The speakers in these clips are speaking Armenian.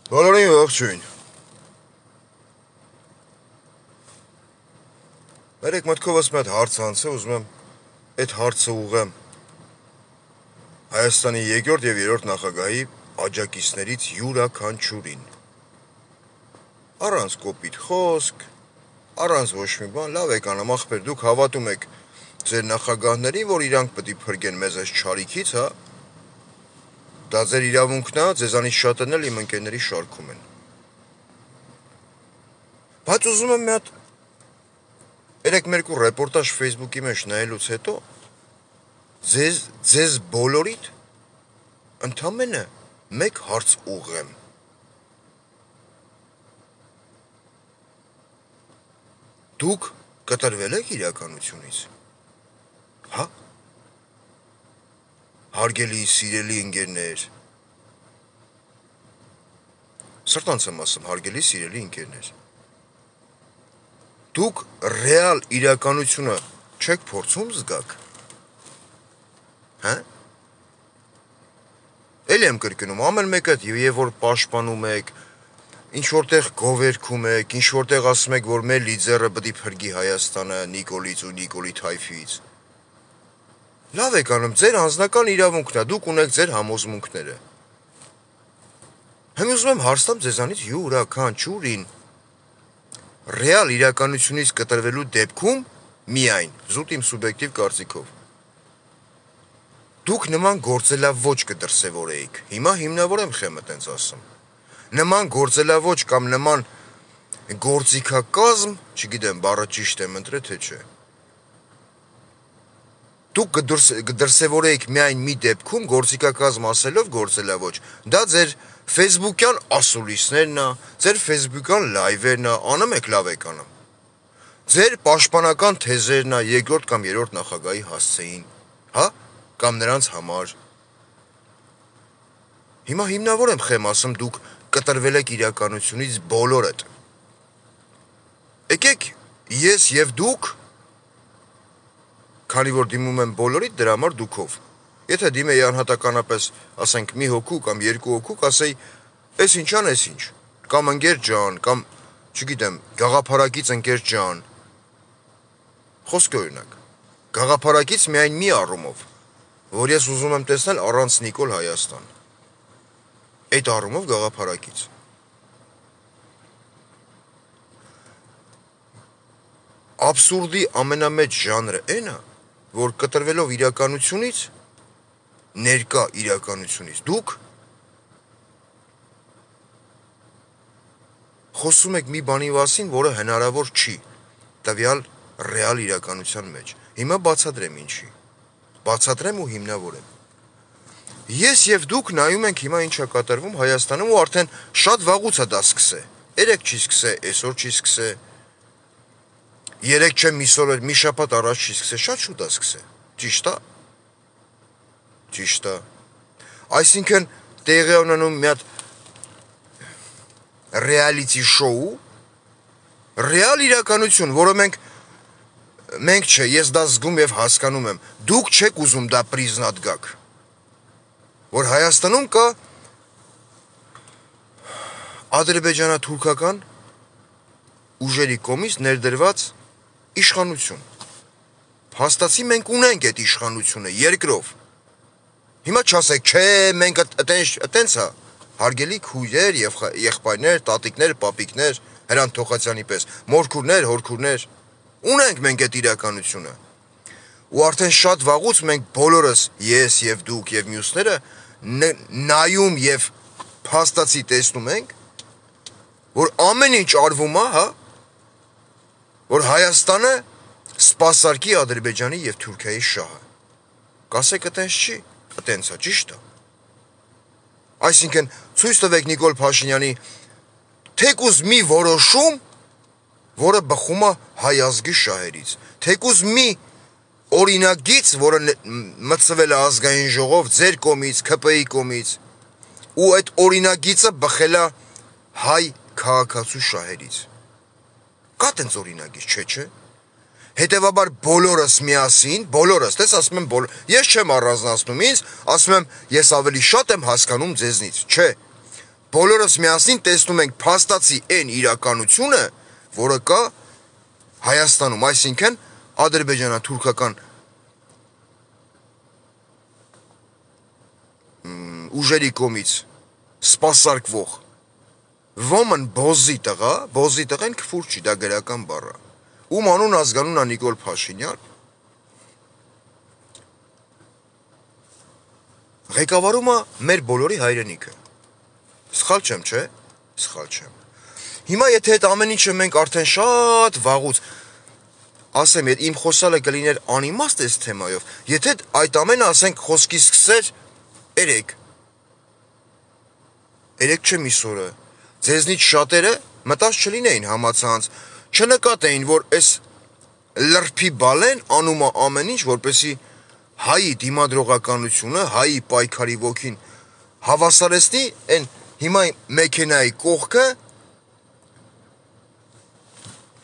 Բոլորին ողջույն։ Երեք մտքովս մի հատ հարց անցե, ուզում եմ այդ հարցը ուղղեմ Հայաստանի երկրորդ եւ երրորդ նախագահի աջակիցներից յուրաքանչյուրին։ Առանց կոպիտ խոսք, առանց ոչ մի բան, լավ եք անում, ախպեր, դուք հավատում եք ձեր նախագահներին, որ իրանք պետք է փրկեն մեզ այս չարիքից, հա։ Դա ձեր իրավունքն է, ձեզանից շատերն էլ իմ ընկերների շարքում են։ Բայց ուզում եմ մի հատ երեք-մերկու ռեպորտաժ Facebook-ի մեջ նայելուց հետո ձեզ բոլորիդ ընդամենը մեկ հարց ուղղեմ։ Դուք կտրվել եք իրականությունից։ Հա։ Հարգելի, սիրելի ընկերներ։ Սրտանց եմ ասում, հարգելի, սիրելի ընկերներ։ Դուք ռեալ իրականությունը չեք փորձում զգաք։ Հա։ Էլի եմ կրկնում, ամեն մեկը եւ որ պաշտպանում եք, ինչ որտեղ գովերքում եք, ինչ որտեղ ասում եք, որ մեր լիդերը պետք է փրկի Հայաստանը Նիկոլից ու Նիկոլի Թայֆից։ Լավ եք անում, ձեր անձնական իրավունքն է, դուք ունեք ձեր համոզմունքները։ Հենց ուզում եմ հարց տամ ձեզանից յուրաքանչյուրին ռեալ իրականությունից կտրվելու դեպքում միայն, զուտ իմ սուբյեկտիվ կարծիքով։ Դուք նման գործելավոճ կդրսևորեիք։ Հիմա հիմնավոր եմ խեմը տենց ասում։ Նման գործելավոճ կամ նման գործիքակազմ, չգիտեմ, բառը ճիշտ եմ ընտրել, թե չէ։ Դուք կդրսևորեիք միայն մի դեպքում գործիքակազմ ասելով գործելավոճ։ Դա ձեր Facebook-յան ասուլիսներն է, ձեր Facebook-յան լայվերն է, անում եք լավ եք անում։ Ձեր պաշտպանական թեզերն է երկրորդ կամ երրորդ նախագահի հասցեին, հա, կամ նրանց համար։ Հիմա հիմնավոր եմ խեմ ասում, դուք կտրվել եք իրականությունից բոլորդ։ Եկեք, ես եւ դուք, քանի որ դիմում եմ բոլորիդ, դրա համար դուքով։ Եթե դիմեի անհատականապես, ասենք, մի հոգու կամ երկու հոգու, կասեի, «Էս ինչան, էս ինչ», կամ ընկեր ջան, կամ, չգիտեմ, գաղափարակից ընկեր ջան։ Խոսքը օրինակ։ Գաղափարակից միայն մի առումով, որ ես ուզում եմ տեսնել առանց Նիկոլ Հայաստան։ Այդ առումով գաղափարակից։ Աբսուրդի ամենամեծ ժանրը այն է, որ կտրվելով իրականությունից, ներկա իրականությունից, դուք խոսում եք մի բանի մասին, որը հնարավոր չի, տվյալ ռեալ իրականության մեջ։ Հիմա բացատրեմ ինչի։ Բացատրեմ ու հիմնավորեմ։ Ես եւ դուք նայում ենք հիմա ինչա կատարվում Հայաստանում ու արդեն շատ վաղուց է դա սկսե։ Երեք չի սկսե, այսօր չի սկսե։ Երեք չէ մի շաբաթ առաջ չի սկսե, շատ շուտ է սկսե։ Ճիշտ է։ Ճիշտ է։ Այսինքն տեղի է ունենում մի հատ ռեալիթի շոու, ռեալ իրականություն, որը մենք չէ, ես դա զգում եւ հասկանում եմ։ Դուք չեք ուզում դա պրիզնատ գաք։ Որ Հայաստանում կա ադրբեջանա-թուրքական ուժերի կողմից ներդրված իշխանություն։ Հաստացի մենք ունենք այդ իշխանությունը երկրով։ Հիմա չասեք, չէ, մենք այտենց է, հարգելի քույրեր եւ եղբայրներ, տատիկներ, պապիկներ, Հրանտ Թոխացյանի պես, մորքուրներ, հորքուրներ, ունենք մենք այդ իրականությունը։ Ու արդեն շատ վաղուց մենք բոլորս, ես եւ դուք եւ մյուսները նայում եւ փաստացի տեսնում ենք, որ ամեն ինչ արվում է, հա, որ Հայաստանը սպասարկի Ադրբեջանի եւ Թուրքիայի շահը։ Կասեք այտենց չի, այտենց է, ճիշտ է։ Այսինքն ցույց տվեք Նիկոլ Փաշինյանի թեկուզ մի որոշում, որը բխում է հայ ազգի շահերից, թեկուզ մի օրինագիծ, որը մտցվել է ազգային ժողով ձեր կողմից, ՔՊ-ի կողմից, ու այդ օրինագիծը բխել է հայ քաղաքացու շահերից։ Կա տենց օրինագիծ, չէ։ Հետևաբար բոլորս միասին, բոլորս, տես ասում եմ ես չեմ առանձնացնում ինձ, ասում եմ ես ավելի շատ եմ հասկանում ձեզնից, չէ։ բոլորս միասին տեսնում ենք փաստացի այն իրականությունը, որը կա Հայաստանում, այսինքն ադրբեջանա-թուրքական ուժերի կողմից սպասարկվող ոմն բոզի տղեն քֆուր չի, դա գրական բառ է, ում անուն ազգանունն է Նիկոլ Փաշինյան, ղեկավարում է մեր բոլորի հայրենիքը։ Սխալ չեմ, չէ՞։ Սխալ չեմ։ Հիմա եթե այդ ամեն ինչը մենք արդեն շատ վաղուց ասեմ, իմ խոսալը կլիներ անիմաստ այս թեմայով, եթե այդ ամենը ասենք խոսքի սկսեր երեք չէ միսօրը, ձեզնից շատերը մտած չլինեին համացանց, չնկատեին, որ այս լրփի բալեն անում է ամեն ինչ, որպեսի հայի դիմադրողականությունը, հայի պայքարի ոգին հավասարեցնի այն հիմա մեքենայի կողքը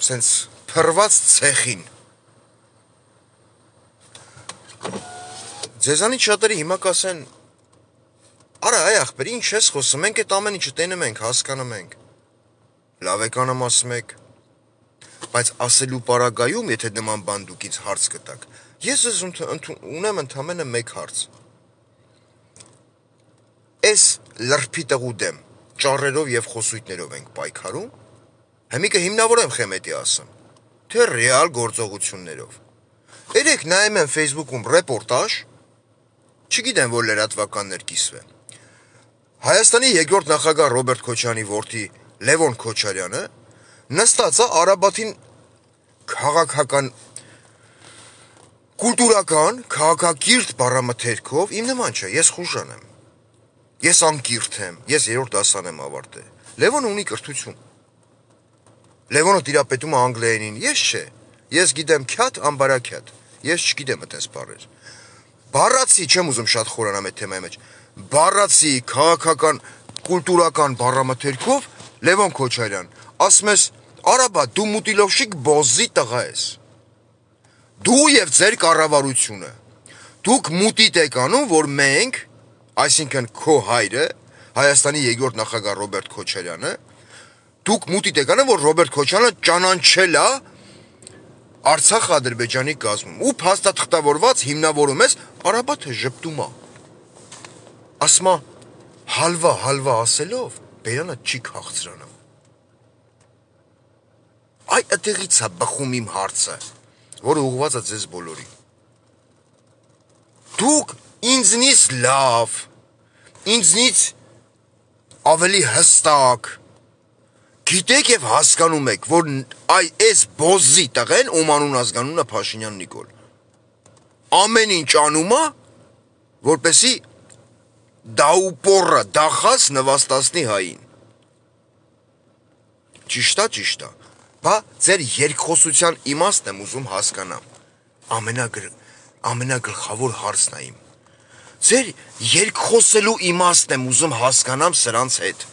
սենց փռված ցեխին։ Ձեզանից շատերի հիմա կասեն, արա այ ախպեր, ինչ ես խոսում, մենք այդ ամեն ինչը տենում ենք, հասկանում ենք, լավ եք անում ասում եք, բայց ասելու պարագայում, եթե նման բան դուք ինձ հարց կտաք, ես ունեմ ընդամենը մեկ հարց, այս լրփի տղու դեմ ճառերով և խոսույթներով ենք պայքարում, հիմիկը հիմնավորեմ խեմետի ասեմ, թե ռեալ գործողություններով։ Երեք նայում եմ Facebook-ում ռեպորտաժ, չգիտեմ, որ լրատվականներ կիսվեն։ Հայաստանի երկրորդ նախագահ Ռոբերտ Քոչարյանի որդի Լևոն Քոչարյանը նստած է Արաբաթին քաղաքական կուլտուրական, քաղաքակիրթ բառամթերքով, իմ նման չէ, ես խուժան եմ, ես անկիրթ եմ, ես երրորդ դասան եմ ավարտել, Լևոնը ունի կրթություն, Լևոնը տիրապետում է անգլերենին, ես չէ, ես գիտեմ քյատ, ամբարաքյատ, ես չգիտեմ այդպես բառեր, բառացի, չեմ ուզում շատ խորանամ այդ թեմայի մեջ, բառացի, քաղաքական, կուլտուրական բառամթերքով Լևոն Քոչարյան, ասում ես, Արաբա, դու մուտիլովշիկ բոզի տղա ես, դու և ձեր կառավարությունը, դուք մուտիտ եք անում, որ մենք, այսինքն քո հայրը, Հայաստանի երկրորդ նախագահ Ռոբերտ Քոչարյանը, դուք մուտիտ եք անում, որ Ռոբերտ Քոչարյանը ճանաչել է Արցախ Ադրբեջանի կազմում, ու փաստաթղթավորված հիմնավորում ես, Արաբաթը ժպտում է, ասում է, հալվա ասելով, բերանը չի քաղցրանում, այ ըտեղից է բխում իմ հարցը, որը ուղղված է ձեզ բոլորին, դուք ինձնից լավ, ինձնից ավելի հստակ, գիտեք և հասկանում եք, որ այս բոզի տղեն, ում անուն ազգանունն է Փաշինյան Նիկոլ, ամեն ինչ անում է, որպեսի դաուպորը դախած նվաստացնի հային, ճիշտ է, բա ձեր երկխոսության իմաստն եմ ուզում հասկանամ, ամենագլխավոր հարցն է իմ, ձեր երկխոսելու իմաստն եմ ուզում հասկանամ սրանց հետ,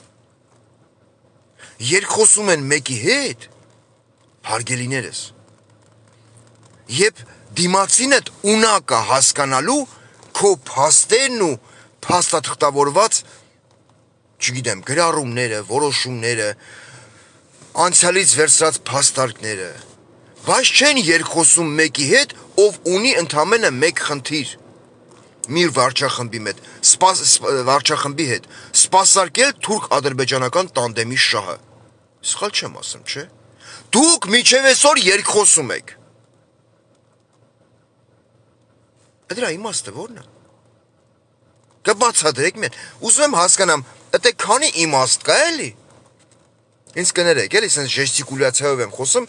երկխոսում են մեկի հետ, հարգելիներս, երբ դիմացին էդ ունակը հասկանալու, քո փաստերն ու փաստաթղթավորված, չգիտեմ, գրառումները, որոշումները, անցյալից վերցրած փաստարկները, բայց չեն երկխոսում մեկի հետ, ով ունի ընդամենը մեկ խնդիր, միր վարչախմբի հետ, սպասարկել թուրք-ադրբեջանական տանդեմի շահը, սխալ չեմ ասում, չէ, դուք միջև այսօր երկխոսում եք, դրա իմաստը որն է, կբացատրեք մեն, ուզում եմ հասկանամ, ըտե քանի իմաստ կա էլի, ինձ կներեք, էլի սենց ժեստիկուլյացիայով եմ խոսում,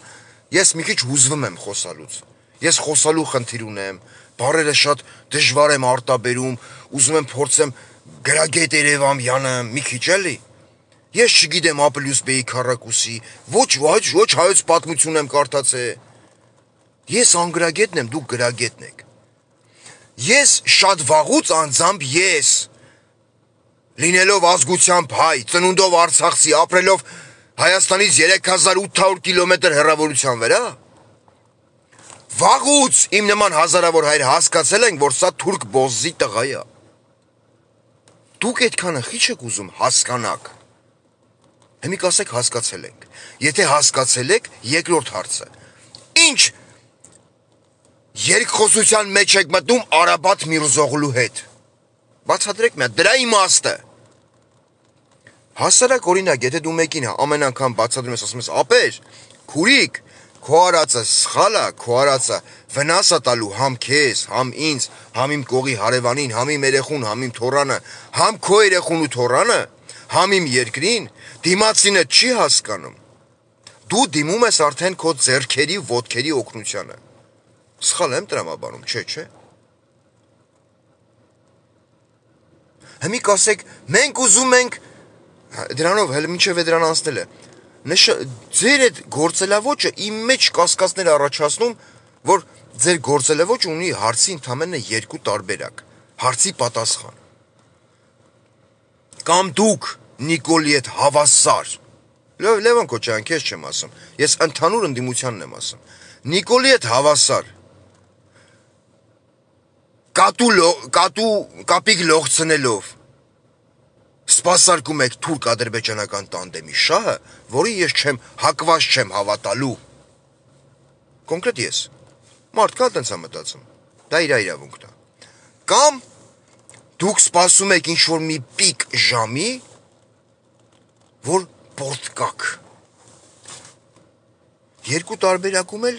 ես մի քիչ հուզվում եմ խոսալուց, ես խոսալու խնդիր ունեմ, բառերը շատ դժվար եմ արտաբերում, ուզում եմ փորձեմ գրագետ Երևանյանը, մի քիչ էլի, ես չգիտեմ Ա+B-ի քառակուսի, ոչ հայոց պատմություն եմ կարդացել, ես անգրագետն եմ, դուք գրագետն եք, ես շատ վաղուց անձամբ ես, լինելով ազգությամբ հայ, ծնունդով արցախցի, ապրելով Հայաստանից 3800 կիլոմետր հեռավորության վրա, վաղուց իմ նման հազարավոր հայր հասկացել ենք, որ սա թուրք բոզի տղա է, դուք այդքանը խիչ եք ուզում հասկանաք, Հիմի կասեք հասկացել ենք։ Եթե հասկացել եք, երկրորդ հարցը։ Ինչ երկխոսության մեջ եք մտնում Արաբատ Միրզօղլու հետ։ Բացատրեք մի հատ դրա իմաստը։ Հասարակ օրինակ, եթե դու մեկին ամեն անգամ բացատրում ես, ասում ես, ապեր, քուրիկ, քո արածը սխալ է, քո արածը վնաս է տալու համ քեզ, համ ինձ, համ իմ կողի հարևանին, համ իմ երեխուն, համ իմ թոռանը, համ քո երեխուն ու թոռանը, համ իմ երկրին, դիմացինը չի հասկանում։ Դու դիմում ես արդեն քո ձեռքերի, ոտքերի օգնությանը։ Սխալ եմ տրամաբանում, չէ։ Հիմի կասեք, մենք ուզում ենք դրանով հələ մինչև դրան անցնելը։ Ձեր այդ գործելավոճը իմ մեջ կասկածներ առաջացնում, որ ձեր գործելավոճը ունի հարցի ընդամենը երկու տարբերակ։ Հարցի պատասխան։ Կամ դուք Նիկոլի հետ հավասար։ Լևոն Քոչարյան, քեզ չեմ ասում։ Ես ընդհանուր ընդդիմությանն եմ ասում։ Նիկոլի հետ հավասար։ Կապիկ լողցնելով սպասարկում եք թուրք-ադրբեջանական տանդեմի շահը, որի ես հակված չեմ հավատալու։ Կոնկրետ ես։ Մարդկա տենց է մտածում։ Դա իր իրավունքն է։ Կամ դուք սպասում եք ինչ-որ մի պիկ ժամի, որ պորտկաք։ Երկու տարբերակում էլ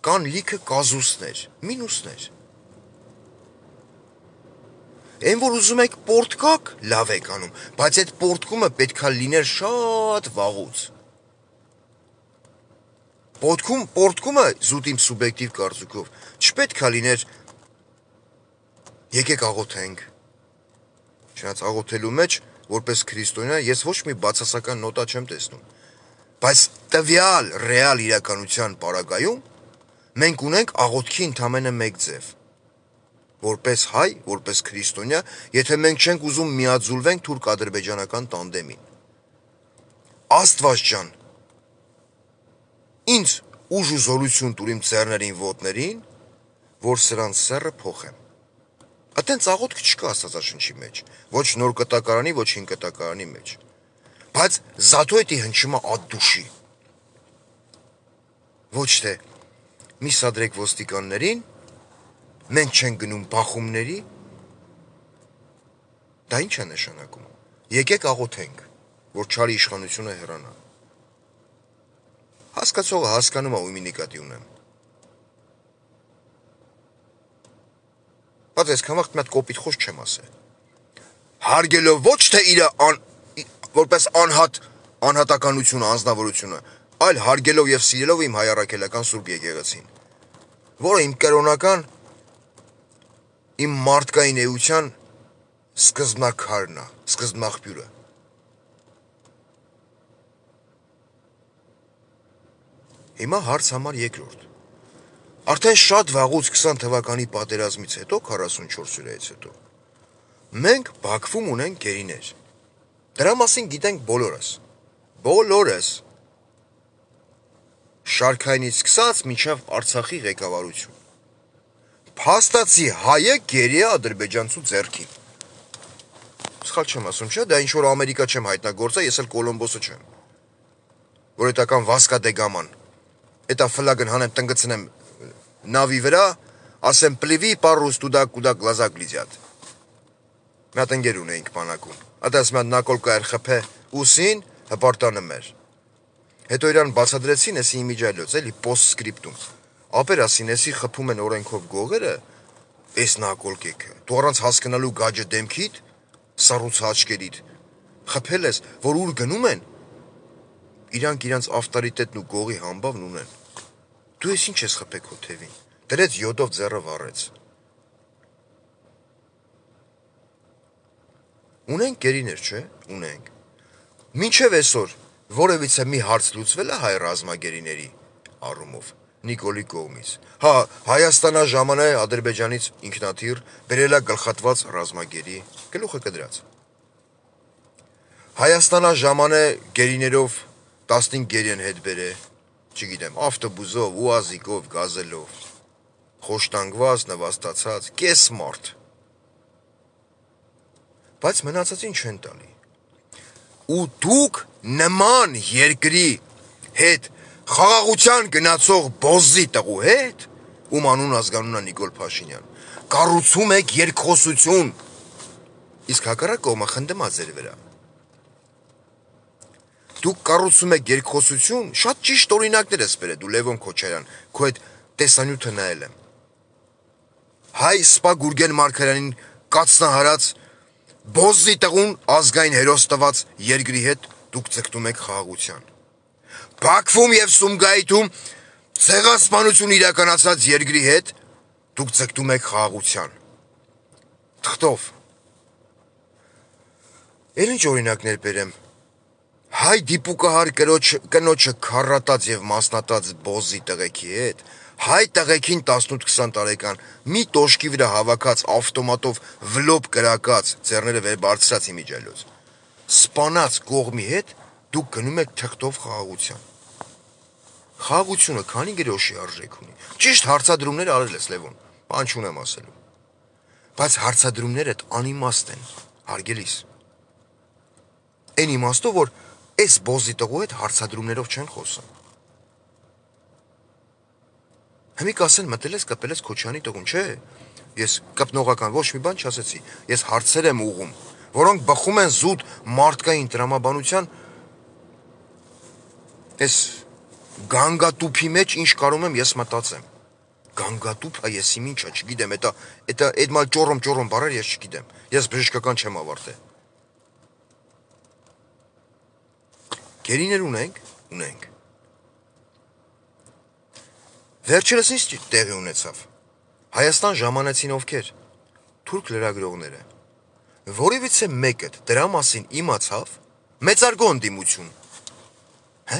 կան լիքը կազուսներ, մինուսներ։ Այն որ ուզում եք պորտկաք, լավ եք անում, բայց այդ պորտկումը պետքա լիներ շատ վաղուց։ Պորտկումը զուտ իմ սուբյեկտիվ կարծիքով չպետքա լիներ եկեք աղոթենք։ Չնայած աղոթելու մեջ, որպես քրիստոնյա, ես ոչ մի բացասական նոտա չեմ տեսնում։ Բայց տվյալ ռեալ իրականության պարագայում մենք ունենք աղոթքի ընդամենը մեկ ձև։ Որպես հայ, որպես քրիստոնյա, եթե մենք չենք ուզում միաձուլվենք թուրք-ադրբեջանական տանդեմին։ Աստված ջան, ինձ ուժ ու զորություն տուր իմ ծերներին ոտներին, որ սրանց սեռը փոխեմ։ Այդտենց աղոթք չկա Աստվածաշնչի մեջ, ոչ նոր կտակարանի, ոչ հին կտակարանի մեջ։ Բայց զատո էդի հնչումա ադդուշի։ Ոչ թե մի սադրեք ոստիկաններին, մենք չենք գնում բախումների, դա ինչ է նշանակում։ Եկեք աղոթենք, որ չարի իշխանությունը հեռանա։ Հասկացողը հասկանում է ու մի նկատի ունեմ։ Բայց ես կամախտ մի հատ կոպիտ խոսք չեմ ասել։ Հարգելով ոչ թե իր որպես անհատականությունը, անձնավորությունը, այլ հարգելով եւ սիրելով իմ հայ առաքելական Սուրբ եկեղեցին, որը իմ կրոնական, իմ մարդկային էության սկզբնաքարն է, սկզբնաղբյուրը։ Հիմա հարց համար երկրորդ։ Արդեն շատ վաղուց 20 թվականի պատերազմից հետո, 44 հյուրայից հետո, մենք Բաքվում ունենք գերիներ։ Դրա մասին գիտենք բոլորս։ Շարքայինից սկսած մինչև Արցախի ղեկավարություն։ Փաստացի հայը գերի է ադրբեջանցու ձեռքին։ Սխալ չեմ ասում, չէ՞, դա ինչ որ Ամերիկա չեմ հայտնագործա, ես էլ Կոլոմբոսը չեմ։ Որ էտական Վասկա դե Գաման։ Էտա ֆլագն հանեմ, տնգցնեմ նավի վրա, ասեմ պլիվի պարուս տուդա կուդա գլազակ լիզյատ։ Մի հատ ընկեր ունեինք բանակում։ Ադաս մի հատ նակոլկա էր խփե ուսին, հպարտանը մեր։ Հետո իրան բացադրեցին, էսի իմիջայլոց, էլի պոստսկրիպտում։ Ապեր ասին, էսի խփում են օրենքով գողերը, էս նակոլկեքը։ Դու առանց հասկանալու գաջը դեմքիդ, սառուց աչքերիդ, խփել ես, որ ուր գնում են, իրանք իրանց ավտորիտետն ու գողի համբավն ունեն։ Դու ես ինչ ես խփեք քո թևին։ Դրեց յոդով ձեռը վառեց։ Ունենք գերիներ, չէ՞, ունենք։ Մինչև այսօր որևիցե մի հարց լուծվել է հայ ռազմագերիների առումով Նիկոլի կողմից։ Հա, Հայաստանա ժամանակ Ադրբեջանից ինքնաթիռ բերելա գլխատված ռազմագերի, գլուխը կդրած։ Հայաստանա ժամանակ գերիներով 15 գերին հետ բերե, չգիտեմ, ավտոբուսով, ուազիկով, գազելով, խոշտանգված, նվաստացած, կես մարդ։ Բայց մնացածին չեն տալի։ ու դուք նման երկրի հետ խաղաղության գնացող բոզի տղու հետ, ում անուն ազգանունն է Նիկոլ Փաշինյան, կառուցում եք երկխոսություն, իսկ հակառակ կողմը խնդում է ձեր վրա։ Դուք կառուցում եք երկխոսություն, շատ ճիշտ օրինակներ ես բերել դու Լևոն Քոչարյան, քո այդ տեսանյութը նայել եմ։ Հայ սպա Գուրգեն Մարգարյանին կացնահարած բոզի տղուն ազգային հերոս տված երկրի հետ դուք ձգտում եք խաղաղության։ Բաքվում եւ Սումգայիթում ցեղասպանություն իրականացած երկրի հետ դուք ձգտում եք խաղաղության։ Թղթով։ Էլ ինչ օրինակներ բերեմ։ Հայ դիպուկահար կնոջը քառատած եւ մասնատած բոզի տղեկի հետ, հայ տղեկին 18-20 տարեկան մի տոշկի վրա հավաքած ավտոմատով վլոպ կրակած, ձեռները վեր բարձրած իմիջայլոց, սպանած կողմի հետ դուք գնում եք թղթով խաղաղության։ Խաղաղությունը քանի գրոշի արժեք ունի։ Ճիշտ հարցադրումներ արել ես Լևոն, բան չունեմ ասելու։ Բայց հարցադրումներդ անիմաստ են, հարգելիս։ Այն իմաստով, որ այս բոզի տղու հետ հարցադրումներով չեն խոսում։ Հիմի կասեն մտել ես կպել ես Քոչյանի տղուն, չէ։ Ես կպնողական ոչ մի բան չասեցի։ Ես հարցեր եմ ուղում, որոնք բխում են զուտ մարդկային տրամաբանության այս գանգատուփի մեջ ինչ կարում եմ ես մտածեմ։ Գանգատուփը ես իմ ինչա, չգիտեմ, այդ մալ ճորոմ բառեր ես չգիտեմ։ Ես բժշկական չեմ ավարտել։ Գերիներ ունենք։ Վերջերս ինչ տեղի ունեցավ։ Հայաստան ժամանեցին ովքեր, թուրք լրագրողները, որևիցե մեկը դրա մասին իմացավ, մեծարգո ընդդիմություն։ Հե?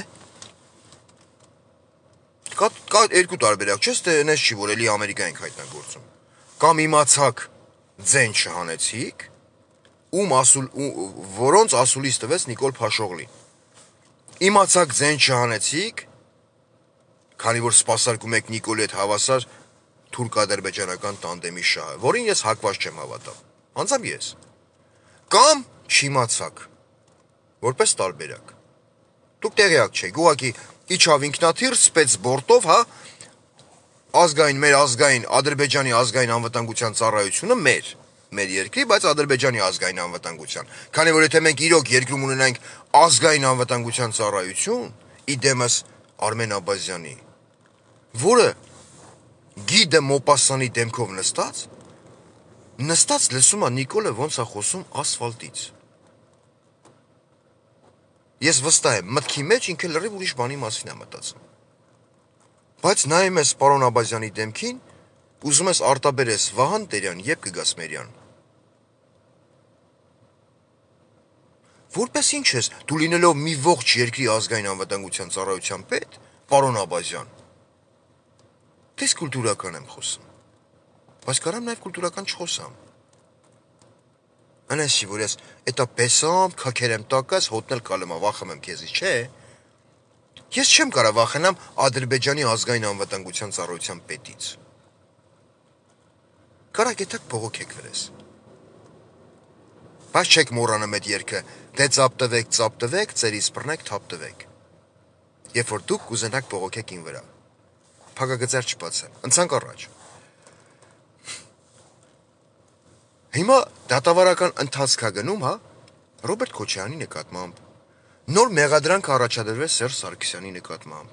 Կա երկու տարբերակ, չես թե նես չի, որ էլի Ամերիկա ենք հայտնագործում։ Կամ իմացաք ձեն չհանեցիք, որոնց ասուլիս տվեց Նիկոլ Փաշողլին։ Իմացաք ձեն չհանեցիք, քանի որ սպասարկում եք Նիկոլի հետ հավասար թուրք-ադրբեջանական տանդեմի շահը, որին ես հակված չեմ հավատալ, անձամբ ես։ Կամ չիմացաք, որպես տարբերակ։ Դուք տեղյակ չեք, ուղղակի իջավ ինքնաթիռ սպեցբորտով, հա, մեր ազգային, Ադրբեջանի ազգային անվտանգության ծառայությունը մեր երկրի, բայց Ադրբեջանի ազգային անվտանգության։ Քանի որ եթե մենք իրոք երկրում ունենանք ազգային անվտանգության ծառայություն, իդեմս Արմեն Աբազյանի, որը գիդը Մոպասանի դեմքով նստած լսում է Նիկոլը ոնց է խոսում ասֆալտից։ Ես վստահ եմ, մտքի մեջ ինքը լրիվ ուրիշ բանի մասին է մտածում։ Բայց նայում ես պարոն Աբազյանի դեմքին, ուզում ես արտաբերես Վահան Տերյան, երբ կգաս Մերյան։ Որպես ինչ ես, դու լինելով մի ողջ երկրի ազգային անվտանգության ծառայության պետ, պարոն Աբազյան, դες կուլտուրական եմ խոսում, բայց կարամ նաև կուլտուրական չխոսամ։ Անեսի, որ ես էտա պեսամ, քաքեր եմ տակած, հոտնել կալում եմ, վախում եմ քեզի, չէ։ Ես չեմ կարա վախենամ Ադրբեջանի ազգային անվտանգության ծառայության պետից։ Կարակ էտակ բողոքեք վրես։ Բայց չեք մոռանում այդ երգը, դե ծապտվեք, ծերիս բռնեք, թապտվեք։ Երբ որ դուք կուզենաք բողոքեք ին վրա։ Փակագծեր չբացեմ, ընցանք առաջ։ Հիմա դատավարական ընթացք է գնում, հա, Ռոբերտ Քոչարյանի նկատմամբ, նոր մեղադրանք առաջադրվեց Սերժ Սարգսյանի նկատմամբ։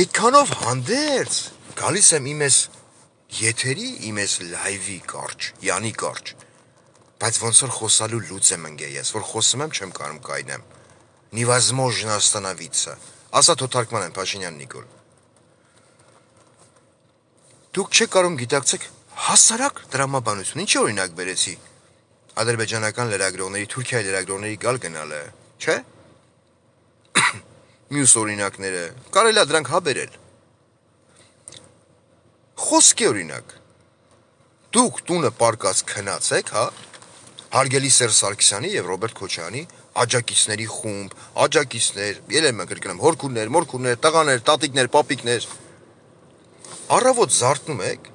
Այդքանով հանդերձ գալիս եմ իմ ես եթերի, իմ ես լայվի կարճ, յանի կարճ, բայց ոնց որ խոսալու լուծ եմ ընգե ես, որ խոսում եմ չեմ կարում կայնեմ, невозможно остановиться, ասա թոթարկման եմ Փաշինյան Նիկոլ։ Դուք չեք կարում գիտակցեք հասարակ տրամաբանություն, ինչի օրինակ բերեցի ադրբեջանական լրագրողների, Թուրքիայի լրագրողների գալ գնալը, չէ։ Մյուս օրինակները, կարելի է դրանք հաբերել։ Խոսքի օրինակ, դուք տունը պարկած քնացեք, հա, հարգելի Սերժ Սարգսյանի եւ Ռոբերտ Քոչարյանի աջակիցների խումբ, աջակիցներ, ելեմ կրկնեմ, հորքուրներ, մորքուրներ, տղաներ, տատիկներ, պապիկներ, առավոտ զարթնում եք,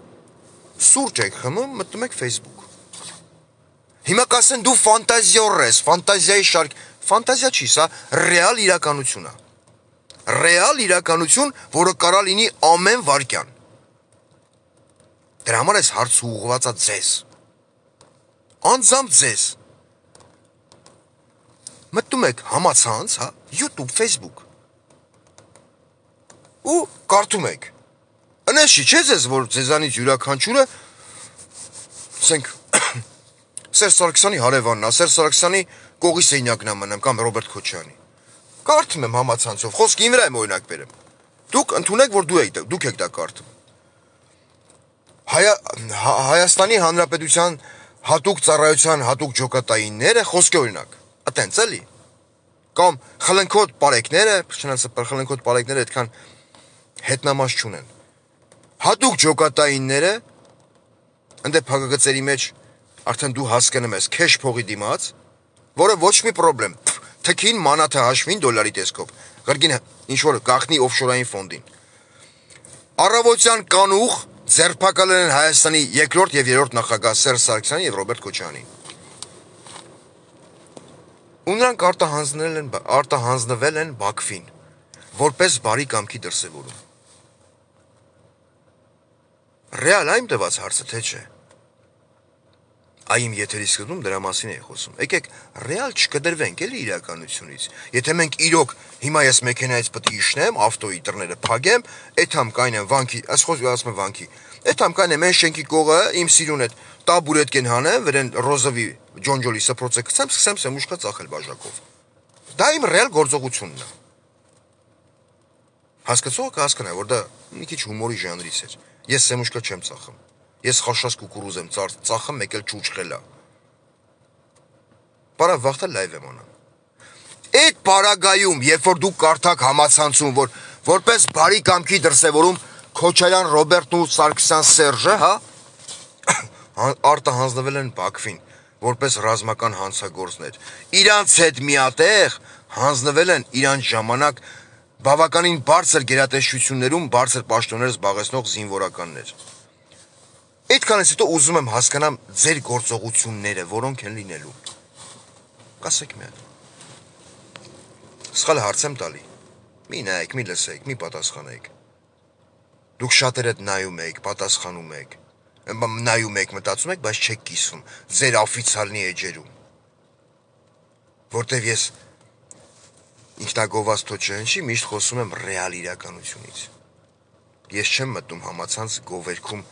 սուրճ եք խմում, մտնում եք Facebook։ Հիմա կասեն դու ֆանտազիոր ես, ֆանտազիայի շարք, ֆանտազիա չի, սա ռեալ իրականություն է։ Ռեալ իրականություն, որը կարա լինի ամեն վարքյան։ Դրա համար այս հարցը ուղղված է ձեզ։ Անձամբ ձեզ։ Մտնում եք համացանց, հա, YouTube, Facebook։ Ու կարդում եք։ Անեշի չէ ձեզ, որ ձեզանից յուրաքանչյուրը ասենք Սերժ Սարգսյանի հարևանն է, Սերժ Սարգսյանի կողի սենյակն է մնում կամ Ռոբերտ Քոչյանի։ Կարդում եմ համացանցով, խոսքի իմ վրա եմ օրինակ բերեմ։ Դուք ընդունեք, որ դուք եք դա կարդում։ Հայաստանի Հանրապետության հատուկ ծառայության հատուկ ջոկատայինները խոսքի օրինակ։ Այտենց էլի։ Կամ խլենքոտ պարեկները, խլենքոտ պարեկները այդքան հետնամաս չունեն։ Հատուկ ջոկատայինները ընդ փակագծերի մեջ արդեն դու հասկանում ես քեշ փողի դիմաց, որը ոչ մի խնդրեմ, թքին մանաթը հաշվին դոլարի տեսքով, ղրգին ինչ-որ գախնի օֆշորային ֆոնդին։ Առավոտյան կանուխ ձերբակալել են Հայաստանի երկրորդ եւ երրորդ նախագահ Սերժ Սարգսյանի եւ Ռոբերտ Քոչյանի։ Ու նրանք արտահանձնվել են Բաքվին, որպես բարի կամքի դրսևորում։ Ռեալ այմ տված հարցը թե չէ։ Այ իմ եթերի սկզբում դրա մասին էի խոսում։ Եկեք ռեալ չկտրվենք էլի իրականությունից։ Եթե մենք իրոք հիմա ես մեքենայից պետք է իջնեմ, ավտոյի դռները փակեմ, այդհամ կայնեմ վանքի, ասում եմ վանքի։ Այդհամ կայնեմ այն շենքի կողը իմ սիրուն այդ տաբուրետկեն հանեմ, վրան ռոզովի ջոնջոլի սփռոցը գցեմ, սկսեմ սեմուշկա ծախել բաժակով։ Դա իմ ռեալ գործողությունն է։ Հասկացողը կհասկանա, որ դա մի քիչ հումորի ժանրից էր։ Ես սեմուշկա չեմ ծախում։ Ես խաշած կուկուրուզ եմ ծախում, մեկ էլ ճուճխելա։ Պարա վաղտա լայվ եմ անա։ Այդ պարագայում, երբ որ դուք կարդաք համացանցում, որ որպես բարի կամքի դրսևորում Քոչարյան Ռոբերտն ու Սարգսյան Սերժը, հա, արտահանձնվել են Բաքվին, որպես ռազմական հանցագործներ։ Իրանց հետ միատեղ հանձնվել են իրանց ժամանակ բավականին բարձր գերատեսչություններում բարձր պաշտոններ զբաղեցնող զինվորականներ։ Այդքանից հետո ուզում եմ հասկանամ ձեր գործողությունները, որոնք են լինելու։ Կասեք մի հատ։ Սխալ հարց եմ տալի։ Մի նայեք, մի լսեք, մի պատասխանեք։ Դուք շատերդ նայում եք, պատասխանում եք։ Նայում եք, մտածում եք, բայց չեք կիսում ձեր օֆիցիալնի էջերում։ Որտեվ ես ինքնագովված թոչենչի միշտ խոսում եմ ռեալ իրականությունից։ Ես չեմ մտնում համացանց գովերքում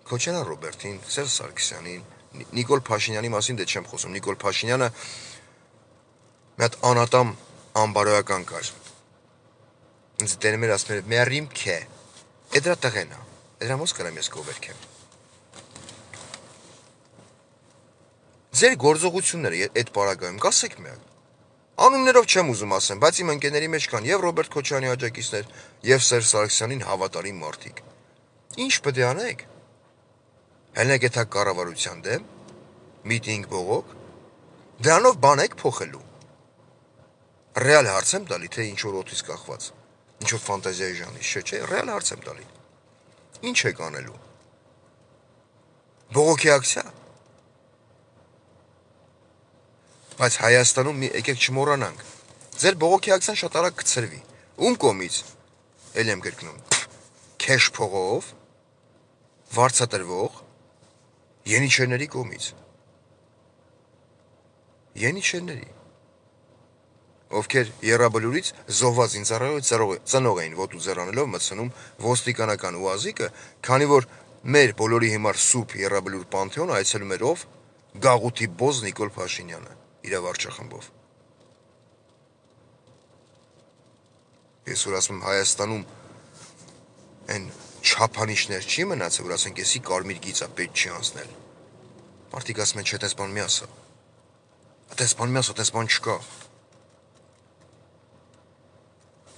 Քոչարյան Ռոբերտին, Սերժ Սարգսյանին, Նիկոլ Փաշինյանի մասին դե չեմ խոսում։ Նիկոլ Փաշինյանը մի հատ անատամ անբարոյական կար։ Ինձ դերում էր ասում էր «Մերիմ քե»։ Է դրա տղեն է։ Դրա մոս կարամ ես գովերքեմ։ Ձեր գործողությունները այդ պարագայում կասեք մի հատ։ Անուններով չեմ ուզում ասեմ, բայց իմ ընկերների մեջ կան եւ Ռոբերտ Քոչյանի աջակիցներ, եւ Սերժ Սարգսյանին հավատարիմ մարդիկ։ Ինչ պետք է անեք։ Հենեք եթե կառավարության դեմ, միտինգ բողոք, դրանով բան եք փոխելու։ Ռեալ հարց եմ տալի, թե ինչ որ օթից կախված, ինչ որ ֆանտազիայի ժանրից, չէ, ռեալ հարց եմ տալի։ Ինչ եք անելու։ Բողոքի ակցիա։ Բայց Հայաստանում եկեք չմոռանանք։ Ձեր բողոքի ակցիան շատ արագ կցրվի։ Ում կողմից։ Էլ եմ կրկնում։ Քեշ փողով վարձատրվող Ենիչերների կողմից։ Ենիչերների, ովքեր Եռաբլուրից զոհված ինձ ծնող էին ոտու ձեռանելով մտցնում ոստիկանական ուազիկը, քանի որ մեր բոլորի հիմար սուրբ Եռաբլուր Պանթեոն այցելում էր ով Գաղութի բոզ Նիկոլ Փաշինյանը իր վարչախմբով։ Ես որ ասում Հայաստանում այն չափանիշներ չի մնացել, որ ասենք եսի կարմիր գիծա պետք չի անցնել։ Մարդիկ ասում են, չէ, տես բան մի ասա։ Տես բան մի ասա, տես բան չկա։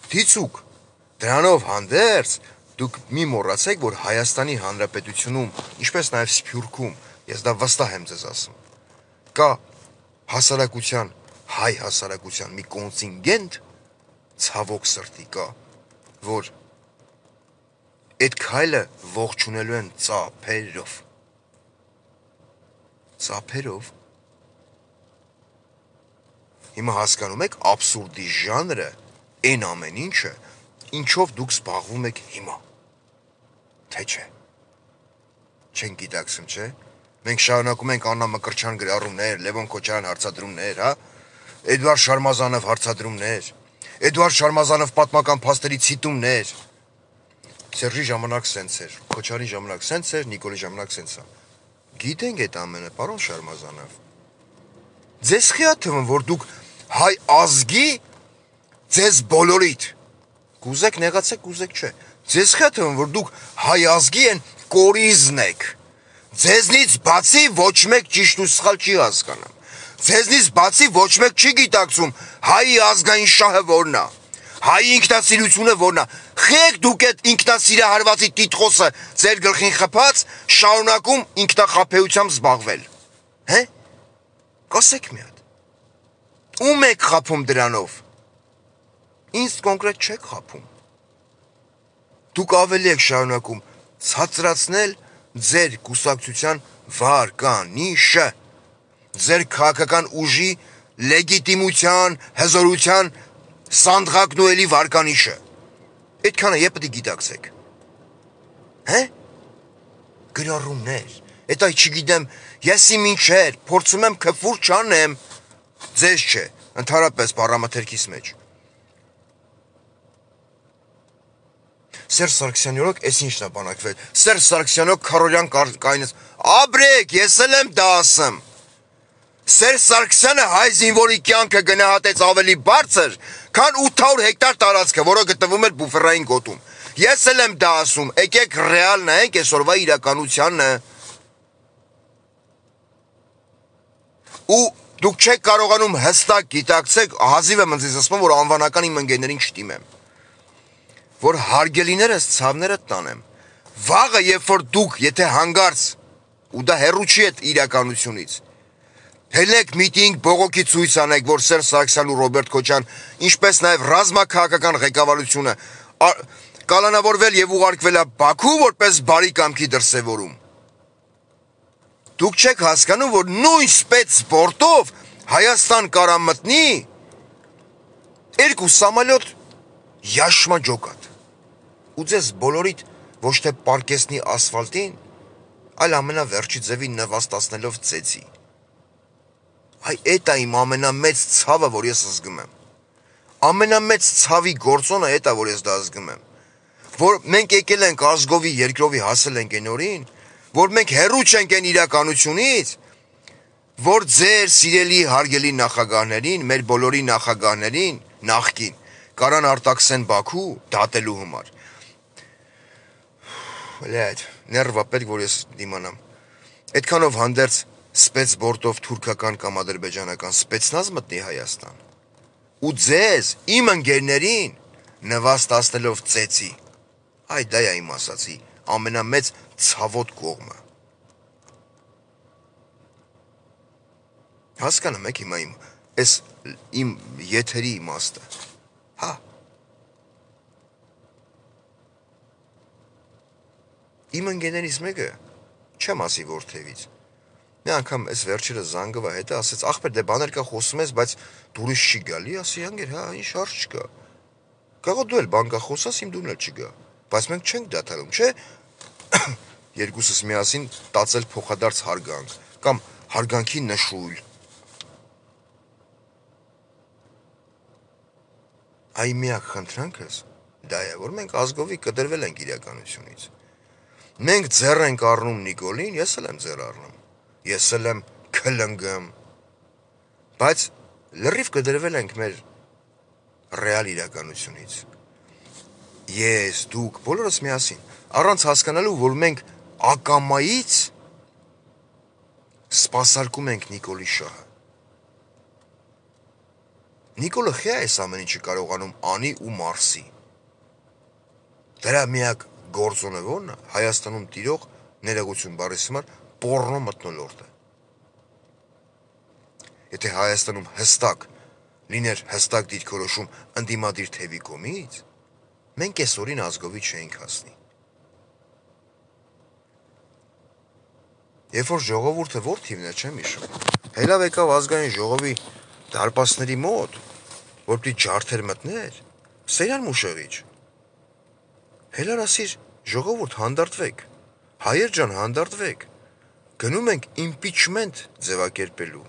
Թիցուկ, դրանով հանդերձ դուք մի մոռացեք, որ Հայաստանի Հանրապետությունում, ինչպես նաև Սփյուռքում, ես դա վստահ եմ ձեզ ասում, կա հասարակության, հայ հասարակության մի կոնտինգենտ, ցավոք սրտի կա, որ այդ քայլը ողջունելու են ծափերով։ Ծափերով։ Հիմա հասկանում եք աբսուրդի ժանրը, այն ամեն ինչը, ինչով դուք զբաղվում եք հիմա։ Թե չէ։ Չեն գիտակցում, չէ։ Մենք շարունակում ենք Աննա Մկրտչյան գրառումներ, Լևոն Քոչարյան հարցադրումներ, հա։ Էդվարդ Շարմազանով հարցադրումներ, Էդվարդ Շարմազանով պատմական փաստերի ցիտումներ։ Սերժի ժամանակ սենց էր, Քոչարի ժամանակ սենց էր, Նիկոլի ժամանակ սենց է։ Գիտենք այդ ամենը, պարոն Շարմազանով։ Ձեզ խի է թվում, որ դուք հայ ազգի ձեզ բոլորիդ կուզեք նեղացեք, կուզեք չէ։ Ձեզ խի է թվում, որ դուք հայ ազգի են կորիզն եք։ Ձեզնից բացի ոչ մեկ ճիշտ ու սխալ չի հասկանում։ Ձեզնից բացի ոչ մեկ չի գիտակցում հայի ազգային շահը որն է։ Հայի ինքնասիրությունը որն է։ Խեք դուք այդ ինքնասիրահարվածի տիտղոսը ձեր գլխին խփած շարունակում ինքնախաբեությամբ զբաղվել։ Հե՞։ Կասեք մի հատ։ Ում եք խափում դրանով։ Ինձ կոնկրետ չեք խափում։ Դուք ավելի եք շարունակում ցածրացնել ձեր կուսակցության վարկանիշը, ձեր քաղաքական ուժի լեգիտիմության, հզորության սանդղակն ու էլի վարկանիշը։ Այդքանը է պետք է գիտակցեք։ Հե՞։ Գրառումներ։ Այդ այ չգիտեմ, ես իմ ինչեր, փորձում եմ քֆուր չանեմ, ձեզ չէ, ընդհանրապես բառամթերքիս մեջ։ Սերժ Սարգսյանի օրոք էս ինչն է բանակվել։ Սերժ Սարգսյանով քարորյան կայնես։ Աբրեք, ես էլ եմ դա ասում։ Սերժ Սարգսյանը հայ զինվորի կյանքը գնահատեց ավելի բարձր, քան 800 հեկտար տարածքը, որը գտնվում էր բուֆերային գոտում։ Ես էլ եմ դա ասում, եկեք ռեալ նայենք այսօրվա իրականությանը։ Ու դուք չեք կարողանում հստակ գիտակցեք, հազիվ եմ ինձ ասում, որ անվանական իմ ընկերներին չտիմեմ, որ հարգելիներս ցավները տանեմ։ Վաղը, երբ որ դուք, եթե հանգարց, ու դա հեռու չի այդ իրականությունից, հելնեք միտինգ, բողոքի ցույց անեք, որ Սերժ Սարգսյան ու Ռոբերտ Քոչարյան, ինչպես նաև ռազմաքաղաքական ղեկավարությունը կալանավորվել եւ ուղարկվել է Բաքու որպես բարի կամքի դրսեւորում։ Դուք չեք հասկանում, որ նույն սպեցսպորտով Հայաստան կարա մտնի երկու սամալյոտ Յաշմաջոկատ։ Ու ձեզ բոլորիդ ոչ թե պարկեսնի ասֆալտին, այլ ամենավերջի ձևի նվաստացնելով ծեծի։ Այ էդ է իմ ամենամեծ ցավը, որ ես զգում եմ։ Ամենամեծ ցավի գործոնը էդ է, որ ես դա զգում եմ։ Որ մենք եկել ենք ազգովի երկրովի հասել ենք այն օրին, որ մենք հեռու չենք այն իրականությունից, որ ձեր սիրելի հարգելի նախագահներին, մեր բոլորի նախագահներին, նախկին, կարան արտաքսեն Բաքու դատելու համար։ Բլեդ, ներվա պետք որ ես դիմանամ։ Այդքանով հանդերձ սպեցբորտով թուրքական կամ ադրբեջանական սպեցնազ մտնի Հայաստան։ Ու ձեզ, իմ ընկերներին, նվաստացնելով ծեծի։ Այ դա է իմ ասացի, ամենամեծ ցավոտ կողմը։ Հասկանում եք հիմա իմ եթերի իմաստը։ Հա։ Իմ ընկերներից մեկը, չեմ ասի որթևից, մի անգամ այս վերջերը զանգվա հետը ասեց, ախպեր դե բաներ կա խոսում ես, բայց դուրս չի գալի, ասի անգեր, հա, ինչ հարց չկա։ Կարող դու էլ բան կա խոսաս, իմ դուրն էլ չգա, բայց մենք չենք դադարում, չէ։ Երկուսս միասին տածել փոխադարձ հարգանք կամ հարգանքի նշույլ։ Այ միակ խնդրանքս դա է, որ մենք ազգովի կտրվել ենք իրականությունից։ Մենք ձեռ ենք առնում Նիկոլին, ես էլ եմ ձեռ առնում։ Ես էլ եմ քլնգում, բայց լրիվ կդրվել ենք մեր ռեալ իրականությունից։ Ես, դուք, բոլորս միասին, առանց հասկանալու, որ մենք ակամայից սպասարկում ենք Նիկոլի շահը։ Նիկոլը խի է այս ամեն ինչը կարողանում անի ու մարսի։ Դրա միակ գործոնը որն է Հայաստանում տիրող ներողություն բառիս համար պոռնո մթնոլորտը։ Եթե Հայաստանում հստակ լիներ հստակ դիրքորոշում ընդդիմադիր թևի կողմից, մենք այսօրին ազգովի չէինք հասնի։ Երբ որ ժողովուրդը որ թիվն է, չեմ հիշում։ Հելավ եկավ ազգային ժողովի դարպասների մոտ, որպի ջարդեր մտներ, Սեյրան Մուշեղիչ։ Հելար ասիր, ժողովուրդ հանդարտվեք, հայեր ջան հանդարտվեք, գնում ենք impeachment ձևակերպելու։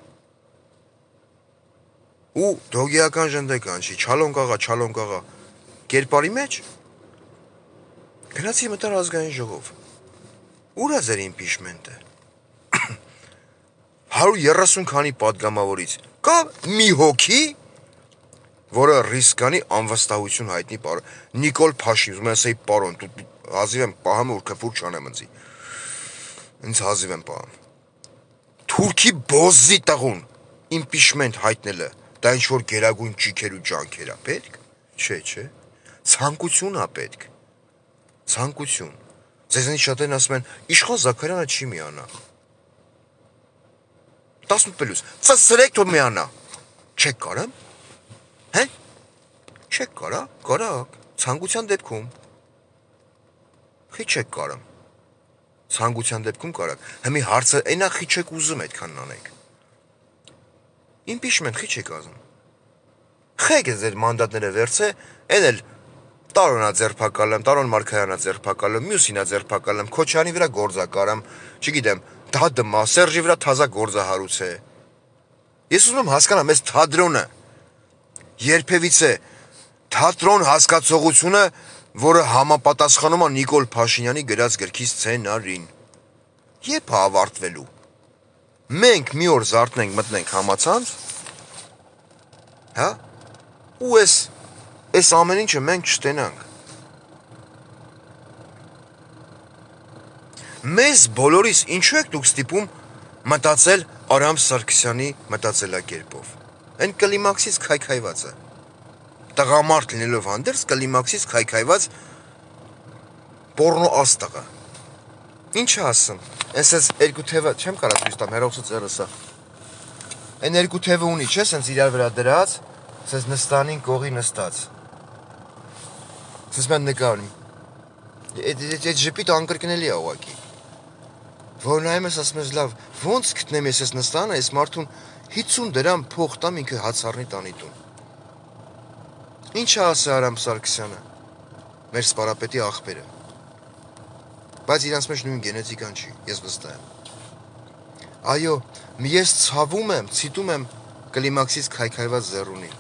Ու դոգիական ժնդեկան չի, չալոն կաղա, կերպարի մեջ, գնացի մտար ազգային ժողով, ուր է ձեր impeachment-ը, 130 քանի պատգամավորից, կա մի հոգի, որը ռիսկ կանի անվստահություն հայտնի պարոն, Նիկոլ Փաշին, ուզում եմ ասեի պարոն, հազիվ եմ պահամ, որ քֆուր չանեմ ընձի, ինձ հազիվ եմ պահամ, թուրքի բոզի տղուն, impeachment հայտնելը, դա ինչ-որ գերագույն ճիքեր ու ջանքեր է պետք, չէ, ցանկություն է պետք, ցանկություն, ձեզանից շատերն ասում են, Իշխան Զաքարյանը չի միանա, 18 պլյուս, ծսրեք թող միանա, չեք կարամ, հե, չեք կարա, կարակ, ցանկության դեպքում, խի չեք կարամ, ցանկության դեպքում կարակ, հմի հարցը այնա խի չեք ուզում այդքանն անեք, impeachment խի չեք ազում, խեք է ձեր մանդատները վերցե, են էլ տարոնա ձերպակալեմ, տարոն Մարկայանա ձերպակալեմ, մյուսինա ձերպակալեմ, Քոչյանի վրա գործակարեմ, չգիտեմ, դադմա, Սերժի վրա թազա գործահարուց է, ես ուզում եմ հասկանամ, ես թադրոնը, երբևիցե թատրոն հասկացողությունը, որը համապատասխանում է Նիկոլ Փաշինյանի գրած գրքի սցենարին, երբ է ավարտվելու, մենք մի օր զարթնենք մտնենք համացանց, հա, ու այս ամեն ինչը մենք չտենանք, մեզ բոլորիս ինչու եք դուք ստիպում մտածել Արամ Սարգսյանի մտածելակերպով, են կլիմաքսից քայքայվածը, տղամարդ լինելով հանդերձ կլիմաքսից քայքայված պորնո աստղը, ինչ ասում, ես երկու թևը, չեմ կարա ցույց տամ, հերոսը ծերսա, են երկու թևը ունի, չէ, սենց իրար վրա դրած, սենց նստանին կողի նստած, սենց մեն նկարնի, այդ ժպիտ անկրկնելի է ուղակի, որ նայում ես ասում ես լավ, ոնց գտնեմ ես ես նստանը, ես մարդուն 50 դրամ փող տամ ինքը հացառնի տանի տուն, ինչ է ասը Արամ Սարգսյանը, մեր սպարապետի աղբերը, բայց իրանց մեջ նույն գենետիկան չի, ես վստահ եմ, այո, ես ցավում եմ, ցիտում եմ կլիմաքսից քայքայված զեռունի,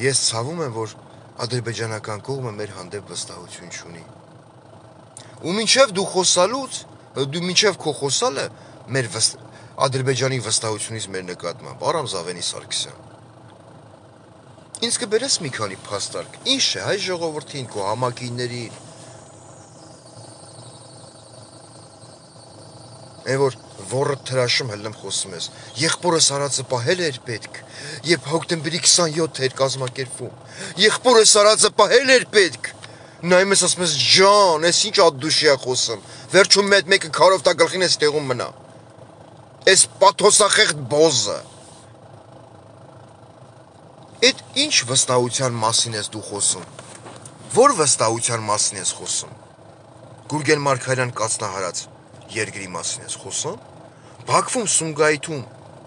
ես ցավում եմ, որ ադրբեջանական կողմը մեր հանդեպ վստահություն չունի, ու մինչև դու խոսալուց, դու մինչև քո խոսալը, մեր ադրբեջանի վստահությունից մեր նկատմամբ, Արամ Զավենի Սարգսյան, ինձ կբերես մի քանի փաստարկ, ինչ է հայ ժողովրդին, քո համակիներին, այն որ որը թրաշում հելնեմ խոսում ես, եղբորս արածը պահել էր պետք, երբ հոկտեմբերի 27 էր կազմակերպվում, եղբորս արածը պահել էր պետք, նայում ես ասում ես ջան, ես ինչ ադդուշի է խոսում, վերջում մետ մեկը քարով տա գլխին ես տեղում մնա, ես պաթոսախեղտ բոզը, այդ ինչ վստահության մասին ես դու խոսում, որ վստահության մասին ես խոսում, Գուրգեն Մարկարյան կացնահարած երկրի մասին ես խոսում, Բաքվում Սումգայիթում,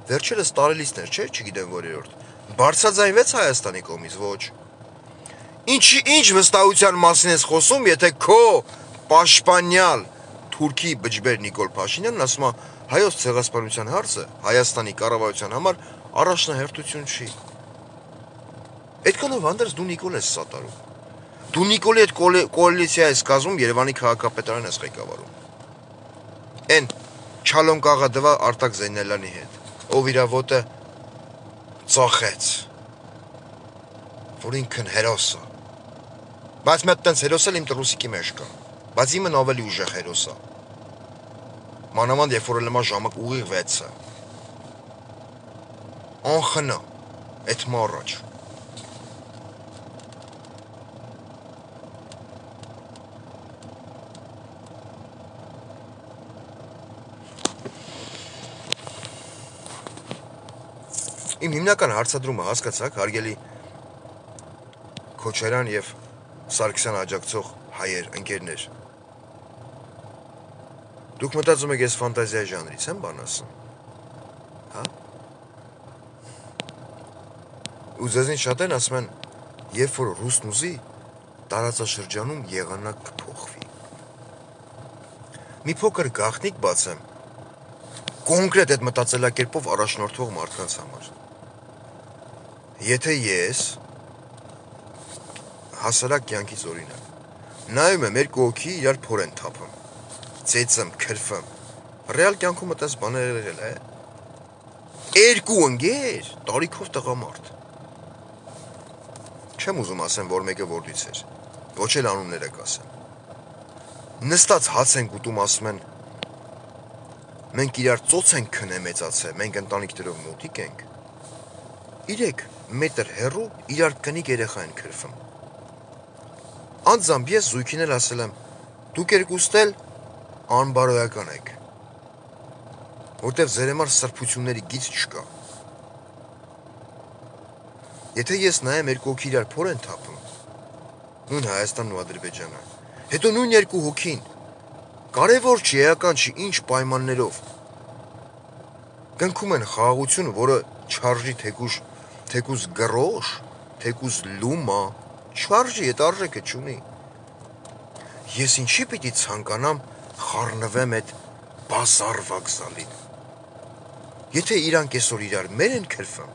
վերջերս տարելիցներ չէ, չգիտեմ որերորդ, բարձրաձայնվեց Հայաստանի կողմից, ոչ, ինչ վստահության մասին ես խոսում, եթե քո պաշտպանյալ Թուրքի բջբեր Նիկոլ Փաշինյանն ասում է հայոց ցեղասպանության հարցը Հայաստանի կառավարության համար առաջնահերթություն չի։ Այդքանով հանդերձ դու Նիկոլ ես սատարում։ Դու Նիկոլի հետ կոալիցիա ես կազմում, Երևանի քաղաքապետարան ես ղեկավարում։ Էն Չալոն Կաղադվա Արտակ Զեյնալյանի հետ, ով իր ոտը ծախեց, որ ինքն հերոս է։ Բայց մեկ տենց հերոս էլ իմ տռուսիկի մեջ կա, բայց իմն ավելի ուժեղ հերոս է։ Մանավանդ երբ որ լմա ժամը ուղիղ 6-ը։ Անխնա, այդ մառաջ։ Իմ հիմնական հարցադրումը հասկացաք, հարգելի Քոչարյան և Սարգսյան աջակցող հայեր, ընկերներ։ Դուք մտածում եք ես ֆանտազիա ժանրից եմ բան ասում։ Հա։ Ու ձեզնից շատերն ասում են, երբ որ ռուսն ուզի, տարածաշրջանում եղանակ կփոխվի։ Մի փոքր գաղտնիք բացեմ, կոնկրետ այդ մտածելակերպով առաջնորդող մարդկանց համար։ Եթե ես հասարակ կյանքից օրինակ նայում եմ երկու հոգի իրար փոր են թափում, ծեծում, քրֆում, ռեալ կյանքում այդպես բաներ եղել է։ Երկու ընկեր, տարիքով տղամարդ։ Չեմ ուզում ասեմ, որ մեկը որդից էր, ոչ էլ անունները կասեմ։ Նստած հաց են ուտում, ասում են, մենք իրար ծոց ենք քնե մեծացել, մենք ընտանիքներով մոտիկ ենք։ 3 մետր հեռու իրար կնիկ երեխա են քրֆում։ Անձամբ ես զույգին էլ ասել եմ, դուք երկուստ էլ անբարոյական եք, որտև ձեր համար սրբությունների գիծ չկա։ Եթե ես նայեմ երկու հոգի իրար փոր են թափում, նույն Հայաստանն ու Ադրբեջանը, հետո նույն երկու հոգին, կարևոր չի, էական չի, ինչ պայմաններով, կնքում են խաղաղությունը, որը չարժի թեկուզ գրոշ, թեկուզ լումա, չարժի, այդ արժեքը չունի։ Ես ինչի պիտի ցանկանամ խառնվեմ այդ բազար վокзալին։ Եթե իրանք այսօր իրար մեր են քրֆում,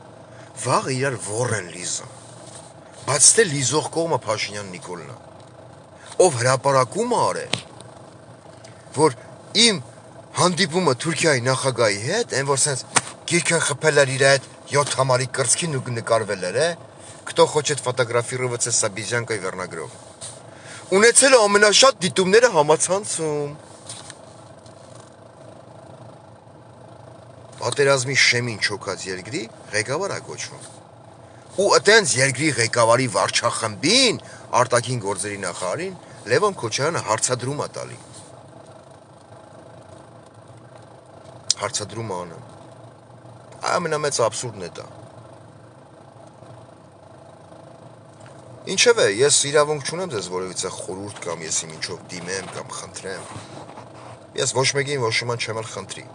վաղը իրար ոռ են լիզում։ Բայց դե լիզող կողմը Փաշինյան Նիկոլն է, ով հրապարակումը արել, որ իմ հանդիպումը Թուրքիայի նախագահի հետ, այն որ սենց գիրքն խփել էր իր այդ 7 համարի կրծքին ու նկարվել էր, Кто хочет фотографироваться с обезьянкой վերնագրով։ Ունեցել է ամենաշատ դիտումները համացանցում։ Պատերազմի շեմին չոքած երկրի ղեկավար է կոչվում։ Ու այտենց երկրի ղեկավարի վարչախմբին, արտաքին գործերի նախարարին Լևոն Քոչարյանը հարցադրում է տալի։ Հարցադրում անում։ Ամենամեծ աբսուրդն է դա։ Ինչևէ, ես իրավունք չունեմ ձեզ որևիցե խորհուրդ կամ եսի ինչով դիմեմ կամ խնդրեմ։ Ես ոչ մեկին ոչ ոման չեմ էլ խնդրի։